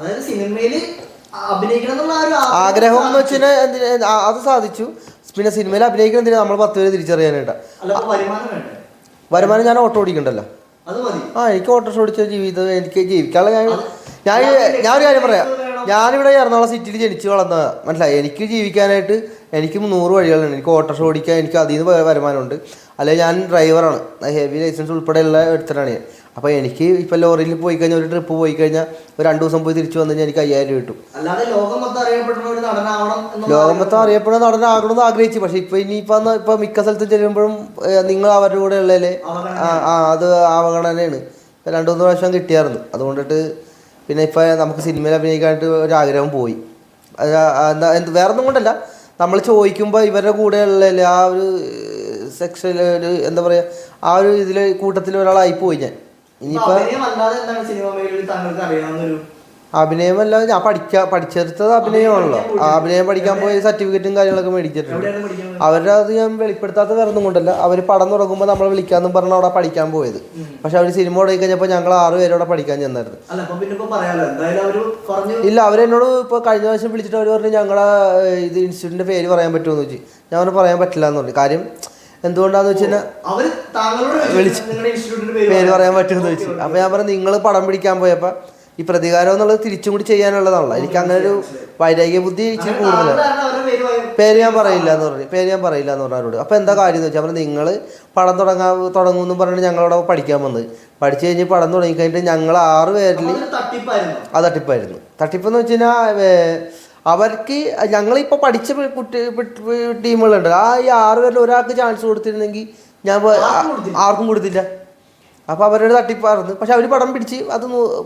അതായത് സിനിമയില് അഭിനയിക്കണം എന്നുള്ള ആഗ്രഹം എന്ന് വെച്ചാൽ അത് സാധിച്ചു. പിന്നെ സിനിമയിൽ അഭിനയിക്കണം എന്തിനാ നമ്മൾ 10 പേര് തിരിച്ചറിയാനായിട്ടാ. വരുമാനം ഞാൻ ഓട്ടോ ഓടിക്കണ്ടല്ലോ. എനിക്ക് ഓട്ടോ ഓടിച്ച ജീവിതം എനിക്ക് ജീവിക്കാനുള്ള ഞാനൊരു കാര്യം പറയാം. ഞാനിവിടെ എറണാകുളം സിറ്റിയിൽ ജനിച്ച് വളർന്ന മനസ്സിലായി. എനിക്ക് ജീവിക്കാനായിട്ട് എനിക്ക് 100 വഴികളുണ്ട്. എനിക്ക് ഓട്ടോ ഓടിക്കാൻ എനിക്ക് അതിൽ നിന്ന് വരുമാനമുണ്ട്. അല്ലെങ്കിൽ ഞാൻ ഡ്രൈവറാണ്, ഹെവി ലൈസൻസ് ഉൾപ്പെടെയുള്ള ഒരുത്തരാണ് ഞാൻ. അപ്പോൾ എനിക്ക് ഇപ്പോൾ ലോറിയിൽ പോയി കഴിഞ്ഞാൽ ഒരു ട്രിപ്പ് പോയി കഴിഞ്ഞാൽ ഒരു 2 ദിവസം പോയി തിരിച്ചു വന്നു കഴിഞ്ഞാൽ എനിക്ക് 5000 രൂപ കിട്ടും. ലോകം മൊത്തം അറിയപ്പെടുന്ന നടനാകണമെന്ന് ആഗ്രഹിച്ചു. പക്ഷെ ഇപ്പോൾ ഇനിയിപ്പോൾ ഇപ്പോൾ മിക്ക സ്ഥലത്തും ചെല്ലുമ്പോഴും നിങ്ങൾ അവരുടെ കൂടെ ഉള്ളതിൽ അത് അവഗണനയാണ്. 2-3 പ്രാവശ്യം കിട്ടിയായിരുന്നു. അതുകൊണ്ടിട്ട് പിന്നെ ഇപ്പോൾ നമുക്ക് സിനിമയിൽ അഭിനയിക്കാനായിട്ട് ഒരാഗ്രഹം പോയി. എന്താ വേറെ ഒന്നും കൊണ്ടല്ല, നമ്മൾ ചോദിക്കുമ്പോൾ ഇവരുടെ കൂടെ ഉള്ള ആ ഒരു സെക്ഷൽ ഒരു എന്താ പറയുക, ആ ഒരു ഇതിൽ കൂട്ടത്തിൽ ഒരാളായി പോയി ഞാൻ. ഇനിയിപ്പോൾ അഭിനയമല്ല, ഞാൻ പഠിച്ചെടുത്തത് അഭിനയമാണല്ലോ. അഭിനയം പഠിക്കാൻ പോയി സർട്ടിഫിക്കറ്റും കാര്യങ്ങളൊക്കെ മേടിച്ചിട്ടുണ്ട്. അവരുടെ അത് ഞാൻ വെളിപ്പെടുത്താത്ത വേറെ ഒന്നും കൊണ്ടല്ല. അവർ പടം തുടങ്ങുമ്പോൾ നമ്മളെ വിളിക്കാമെന്നും പറഞ്ഞ അവിടെ പഠിക്കാൻ പോയത്. പക്ഷെ അവർ സിനിമ തുടങ്ങി കഴിഞ്ഞപ്പോൾ ഞങ്ങൾ 6 പേര് അവിടെ പഠിക്കാൻ ചെന്നായിരുന്നു. ഇല്ല, അവരെന്നോട് ഇപ്പോൾ കഴിഞ്ഞ പ്രാവശ്യം വിളിച്ചിട്ട് അവർ പറഞ്ഞു ഞങ്ങളെ ഇത് ഇൻസ്റ്റിറ്റ്യൂട്ടിൻ്റെ പേര് പറയാൻ പറ്റുമോ എന്ന് ചോദിച്ചു. ഞാൻ പറഞ്ഞു പറയാൻ പറ്റില്ല എന്ന് പറഞ്ഞു. കാര്യം എന്തുകൊണ്ടാന്ന് വെച്ച് കഴിഞ്ഞാൽ വിളിച്ച് പേര് പറയാൻ പറ്റുമെന്ന് ചോദിച്ചു. അപ്പോൾ ഞാൻ പറഞ്ഞു നിങ്ങൾ പടം പിടിക്കാൻ പോയപ്പോൾ ഈ പ്രതികാരം എന്നുള്ളത് തിരിച്ചും കൂടി ചെയ്യാനുള്ളതാണല്ലോ. എനിക്ക് അങ്ങനെ ഒരു വൈരാഗ്യ ബുദ്ധി ഇച്ചിരി കൂടുതലാണ്. പേര് ഞാൻ പറയില്ല എന്ന് പറഞ്ഞു അവരോട്. അപ്പോൾ എന്താ കാര്യം എന്ന് വെച്ചാൽ പറഞ്ഞു നിങ്ങൾ പടം തുടങ്ങുമെന്നും പറഞ്ഞിട്ട് ഞങ്ങളവിടെ പഠിക്കാൻ വന്നത്. പഠിച്ചു കഴിഞ്ഞ് പടം തുടങ്ങിക്കഴിഞ്ഞിട്ട് ഞങ്ങൾ 6 പേരിൽ അത് തട്ടിപ്പായിരുന്നു. തട്ടിപ്പെന്ന് വെച്ച് കഴിഞ്ഞാൽ അവർക്ക് ഞങ്ങളിപ്പോൾ പഠിച്ച ടീമുകളുണ്ട്. ഈ 6 പേരിൽ ഒരാൾക്ക് ചാൻസ് കൊടുത്തിരുന്നെങ്കിൽ ഞാൻ ആർക്കും കൊടുത്തില്ല. അപ്പോൾ അവരുടെ തട്ടിപ്പായിരുന്നു. പക്ഷെ അവർ പടം പിടിച്ച് അത്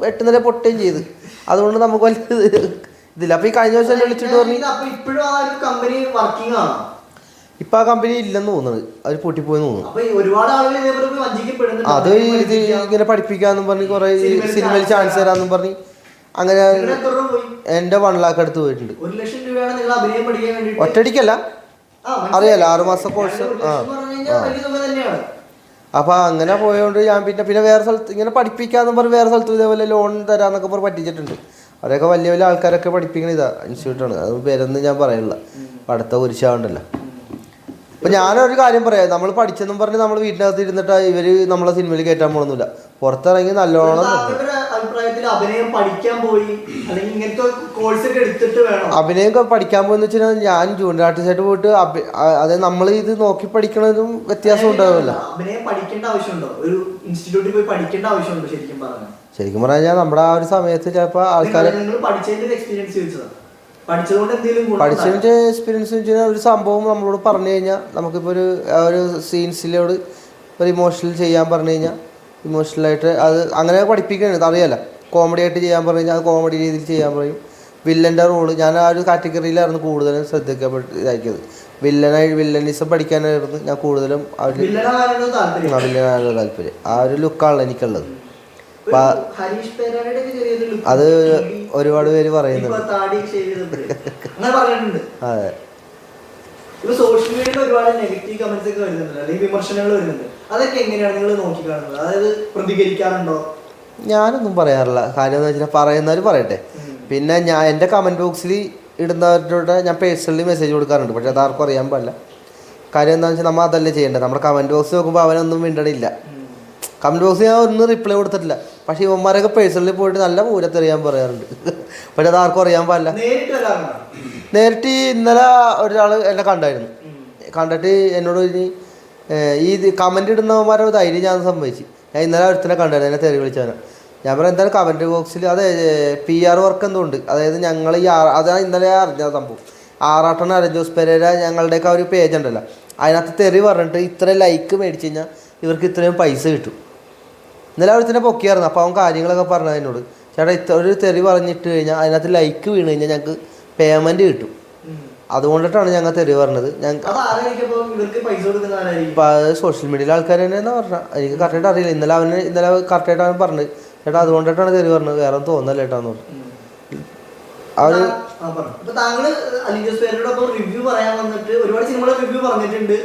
8 നില പൊട്ടുകയും ചെയ്ത്. അതുകൊണ്ട് നമുക്ക് വലിയ ഇതില്ല. അപ്പോൾ ഈ കഴിഞ്ഞ ദിവസം വിളിച്ചിട്ട് പറഞ്ഞു ഇപ്പം ആ കമ്പനി ഇല്ലെന്ന് തോന്നുന്നത്, അവർ പൊട്ടിപ്പോയെന്ന് തോന്നുന്നു. അത് ഇത് ഇങ്ങനെ പഠിപ്പിക്കാന്നും പറഞ്ഞ് കുറേ സിനിമയിൽ ചാൻസ് തരാമെന്നും പറഞ്ഞ് അങ്ങനെ എൻ്റെ 1 lakh അടുത്ത് പോയിട്ടുണ്ട്. ഒറ്റയടിക്കല്ല, അറിയാലോ, 6 മാസം കോഴ്സ്. അപ്പോൾ അങ്ങനെ പോയതുകൊണ്ട് ഞാൻ പിന്നെ വേറെ സ്ഥലത്ത് ഇങ്ങനെ പഠിപ്പിക്കാമെന്ന് പറഞ്ഞ് വേറെ സ്ഥലത്ത് ഇതേപോലെ ലോൺ തരാമെന്നൊക്കെ പറഞ്ഞ് പറ്റിച്ചിട്ടുണ്ട്. അവരൊക്കെ വലിയ വലിയ ആൾക്കാരൊക്കെ പഠിപ്പിക്കുന്ന ഇൻസ്റ്റിറ്റ്യൂട്ടാണ്. അത് പേരൊന്നും ഞാൻ പറയുന്നില്ല, അടുത്ത കുരിശാവണ്ടല്ലോ. അപ്പോൾ ഞാനൊരു കാര്യം പറയാം, നമ്മൾ പഠിച്ചെന്നും പറഞ്ഞ് നമ്മൾ വീട്ടിനകത്ത് ഇരുന്നിട്ട് ഇവർ നമ്മളെ സിനിമയിൽ കയറ്റാൻ പോകണമെന്നില്ല. പുറത്തിറങ്ങി നല്ലോണം അഭിനയം പഠിക്കാൻ പഠിക്കാൻ പോയെന്ന് വെച്ച് കഴിഞ്ഞാൽ ഞാൻ ജൂനിയർ ആർട്ടിസ്റ്റായിട്ട് പോയിട്ട് അതായത് നമ്മൾ ഇത് നോക്കി പഠിക്കണതും വ്യത്യാസം ഉണ്ടാവില്ല. ശരിക്കും പറഞ്ഞാൽ നമ്മുടെ ആ ഒരു സമയത്ത് ചിലപ്പോൾ ആൾക്കാർ പഠിച്ചതിൻ്റെ എക്സ്പീരിയൻസ് വെച്ച് കഴിഞ്ഞാൽ ഒരു സംഭവം നമ്മളോട് പറഞ്ഞു കഴിഞ്ഞാൽ നമുക്കിപ്പോൾ ഒരു സീൻസിലോട് ഒരു ഇമോഷണൽ ചെയ്യാൻ പറഞ്ഞു കഴിഞ്ഞാൽ ഇമോഷണലായിട്ട് അത് അങ്ങനെ പഠിപ്പിക്കുന്നത് അറിയാലോ. കോമഡി ആയിട്ട് ചെയ്യാൻ പറഞ്ഞു കഴിഞ്ഞാൽ അത് കോമഡി രീതിയിൽ ചെയ്യാൻ പറയും. വില്ലൻ്റെ റോള് ഞാൻ ആ ഒരു കാറ്റഗറിയിലായിരുന്നു കൂടുതലും ഇതാക്കിയത്. വില്ലനിസം പഠിക്കാനായിരുന്നു ഞാൻ കൂടുതലും വില്ലനായിരുന്നു താല്പര്യം. ആ ഒരു ലുക്കാണല്ലോ എനിക്കുള്ളത്. അത് ഒരുപാട് പേര് പറയുന്നുണ്ട്. അതെ, സോഷ്യൽ മീഡിയയിൽ ഒരുപാട് നെഗറ്റീവ് കമന്റ്സ് ഒക്കെ വരുന്നുണ്ട്, അല്ലെങ്കിൽ വിമർശനങ്ങൾ വരുന്നുണ്ട്. അതൊക്കെ എങ്ങനെയാണ് നിങ്ങൾ നോക്കിക്കാണുന്നത്? അതായത് പ്രതികരിക്കാറുണ്ടോ? ഞാനൊന്നും പറയാറില്ല. കാര്യം എന്ന് വെച്ചാൽ പറയുന്നവർ പറയട്ടെ. പിന്നെ ഞാൻ എൻ്റെ കമൻറ്റ് ബോക്സിൽ ഇടുന്നവരുടെ ഞാൻ പേഴ്സണലി മെസ്സേജ് കൊടുക്കാറുണ്ട്. പക്ഷെ അതാർക്കും അറിയാൻ പാടില്ല. കാര്യം എന്താണെന്ന് വെച്ചാൽ നമ്മൾ അതല്ലേ ചെയ്യേണ്ടത്. നമ്മുടെ കമൻറ്റ് ബോക്സ് നോക്കുമ്പോൾ അവനൊന്നും മിണ്ടണില്ല. കമൻറ്റ് ബോക്സിൽ ഞാൻ ഒന്നും റിപ്ലൈ കൊടുത്തിട്ടില്ല. പക്ഷേ ഇവന്മാരൊക്കെ പേഴ്സണലി പോയിട്ട് നല്ല പൂരത്തെറിയാൻ പറയാറുണ്ട്. പക്ഷെ അതാർക്കും അറിയാൻ പാടില്ല. നേരിട്ട് ഇന്നലെ ഒരാൾ എന്നെ കണ്ടിട്ട് എന്നോട് ഈ കമൻറ്റ് ഇടുന്നവന്മാരുടെ ധൈര്യം ഞാൻ സമ്മതിച്ചു. ഞാൻ ഇന്നലെ ഒരുത്തനെ കണ്ടായിരുന്നു, എന്നെ തെറി വിളിച്ചവനെ. ഞാൻ പറയാം എന്തായാലും കമൻറ്റ് ബോക്സിൽ അത് PR വർക്ക് എന്തുകൊണ്ട്, അതായത് ഞങ്ങൾ അതാണ് ഇന്നലെ അറിഞ്ഞ സംഭവം. ആറാട്ടൻ ജോസ് പെരേര ഞങ്ങളുടെയൊക്കെ ഒരു പേജ് ഉണ്ടല്ലോ, അതിനകത്ത് തെറി പറഞ്ഞിട്ട് ഇത്ര ലൈക്ക് മേടിച്ച് കഴിഞ്ഞാൽ ഇവർക്ക് ഇത്രയും പൈസ കിട്ടും. ഇന്നലെ ഒരുത്തനെ പൊക്കിയായിരുന്നു. അപ്പോൾ അവൻ കാര്യങ്ങളൊക്കെ പറഞ്ഞത് എന്നോട്, ചേട്ടാ ഒരു തെറി പറഞ്ഞിട്ട് കഴിഞ്ഞാൽ അതിനകത്ത് ലൈക്ക് വീണ് കഴിഞ്ഞാൽ ഞങ്ങൾക്ക് പേയ്മെൻറ്റ് കിട്ടും. അതുകൊണ്ടിട്ടാണ് ഞങ്ങൾ തെറി പറഞ്ഞത്. ഞങ്ങൾക്ക് സോഷ്യൽ മീഡിയയിലെ ആൾക്കാർ തന്നെയെന്നാണ് പറഞ്ഞത്. എനിക്ക് കറക്റ്റായിട്ട് അറിയില്ല. ഇന്നലെ കറക്റ്റായിട്ട് അവൻ പറഞ്ഞത്, ചേട്ടാ അതുകൊണ്ടിട്ടാണ് തെറി പറഞ്ഞത്, വേറെ തോന്നല്ല ചേട്ടാന്ന് പറഞ്ഞു. അവര്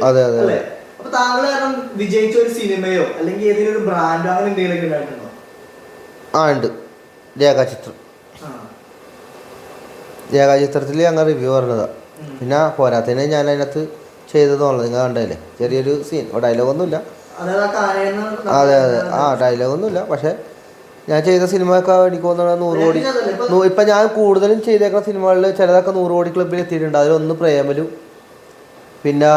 അതെ അതെ അതെ. ഉണ്ട്. രേഖാചിത്രം ഏകാചിത്രത്തിൽ ഞങ്ങൾ റിവ്യൂ പറഞ്ഞതാണ്. പിന്നെ പോരാത്തതിന് ഞാൻ അതിനകത്ത് ചെയ്തതുള്ളത് നിങ്ങൾ കണ്ടല്ലേ, ചെറിയൊരു സീൻ, ഡയലോഗൊന്നുമില്ല. അതെ അതെ, ഡയലോഗൊന്നുമില്ല. പക്ഷേ ഞാൻ ചെയ്ത സിനിമയൊക്കെ എനിക്ക് തോന്നുന്നത് 100 കോടി. ഇപ്പം ഞാൻ കൂടുതലും ചെയ്തേക്കുന്ന സിനിമകളിൽ ചിലതൊക്കെ 100 കോടി ക്ലബ്ബിൽ എത്തിയിട്ടുണ്ട്. അതിലൊന്ന് പ്രേമലു, പിന്നെ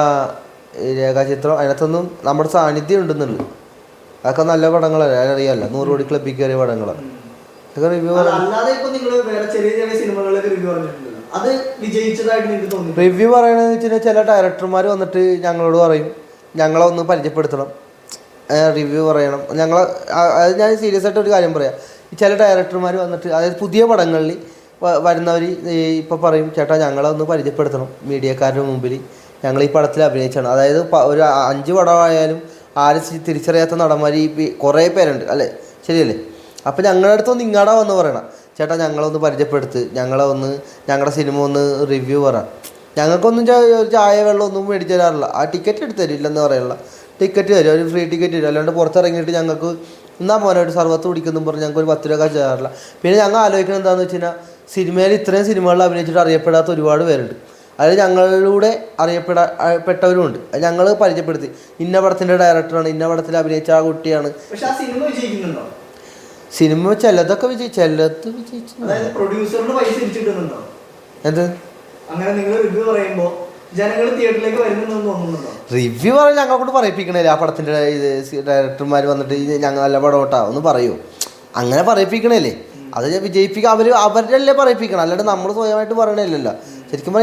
രേഖാചിത്രം. അതിനകത്തൊന്നും നമ്മുടെ സാന്നിധ്യം ഉണ്ടെന്നുണ്ട്. അതൊക്കെ നല്ല പടങ്ങളല്ലേ, അറിയാമല്ല, 100 കോടി ക്ലബ്ബിൽ കയറിയ പടങ്ങളാണ്. അതൊക്കെ റിവ്യൂ റിവ്യൂ പറയണമെന്ന് വെച്ച് കഴിഞ്ഞാൽ ചില ഡയറക്ടർമാർ വന്നിട്ട് ഞങ്ങളോട് പറയും ഞങ്ങളെ ഒന്ന് പരിചയപ്പെടുത്തണം, റിവ്യൂ പറയണം. അത് ഞാൻ സീരിയസ് ആയിട്ട് ഒരു കാര്യം പറയാം. ചില ഡയറക്ടർമാർ വന്നിട്ട്, അതായത് പുതിയ പടങ്ങളിൽ വരുന്നവർ ഇപ്പോൾ പറയും ചേട്ടാ ഞങ്ങളെ ഒന്ന് പരിചയപ്പെടുത്തണം മീഡിയക്കാരുടെ മുമ്പിൽ, ഞങ്ങൾ ഈ പടത്തിൽ അഭിനയിച്ചാണ്. അതായത് ഒരു 5 പടമായാലും ആരും തിരിച്ചറിയാത്ത നടന്മാർ ഈ കുറേ പേരുണ്ട് അല്ലേ, ശരിയല്ലേ? അപ്പോൾ ഞങ്ങളുടെ അടുത്തൊന്ന് ഇങ്ങാടാ വന്ന് പറയണം ചേട്ടാ ഞങ്ങളൊന്ന് പരിചയപ്പെടുത്ത്, ഞങ്ങളുടെ സിനിമ ഒന്ന് റിവ്യൂ പറ. ഞങ്ങൾക്കൊന്നും ചായ വെള്ളം ഒന്നും മേടിച്ചു തരാറില്ല. ആ ടിക്കറ്റ് എടുത്ത് തരില്ലെന്ന് പറയാനുള്ള ടിക്കറ്റ് തരും, ഒരു ഫ്രീ ടിക്കറ്റ് തരും. അല്ലാണ്ട് പുറത്തിറങ്ങിയിട്ട് ഞങ്ങൾക്ക് എന്നാ പോലെ ഒരു സർവത്ത് കുടിക്കുന്നു പറഞ്ഞ് ഞങ്ങൾക്ക് ഒരു 10 രൂപ കാശ് തരാറില്ല. പിന്നെ ഞങ്ങൾ ആലോചിക്കുന്നത് എന്താണെന്ന് വെച്ച് കഴിഞ്ഞാൽ സിനിമയിൽ ഇത്രയും സിനിമകളിൽ അഭിനയിച്ചിട്ട് അറിയപ്പെടാത്ത ഒരുപാട് പേരുണ്ട്. അതിൽ ഞങ്ങളിലൂടെ അറിയപ്പെട്ടവരുമുണ്ട്. ഞങ്ങൾ പരിചയപ്പെടുത്തി, ഇന്ന പടത്തിൻ്റെ ഡയറക്ടറാണ്, ഇന്ന പടത്തിൽ അഭിനയിച്ച ആ കുട്ടിയാണ്. സിനിമ ചിലതൊക്കെ ചിലത് വിജയിച്ചു. എന്ത് റിവ്യൂ പറയാൻ ഞങ്ങളെ കൊണ്ട് പറയിപ്പിക്കണേ? ആ പടത്തിൻ്റെ ഡയറക്ടർമാർ വന്നിട്ട് ഞങ്ങൾ നല്ല പടം ഓട്ടാ ഒന്ന് പറയൂ, അങ്ങനെ പറയിപ്പിക്കണല്ലേ? അത് വിജയിപ്പിക്കുക അവരല്ലേ പറയിപ്പിക്കണം, അല്ലാണ്ട് നമ്മൾ സ്വയമായിട്ട് പറയണല്ലോ. ശരിക്കും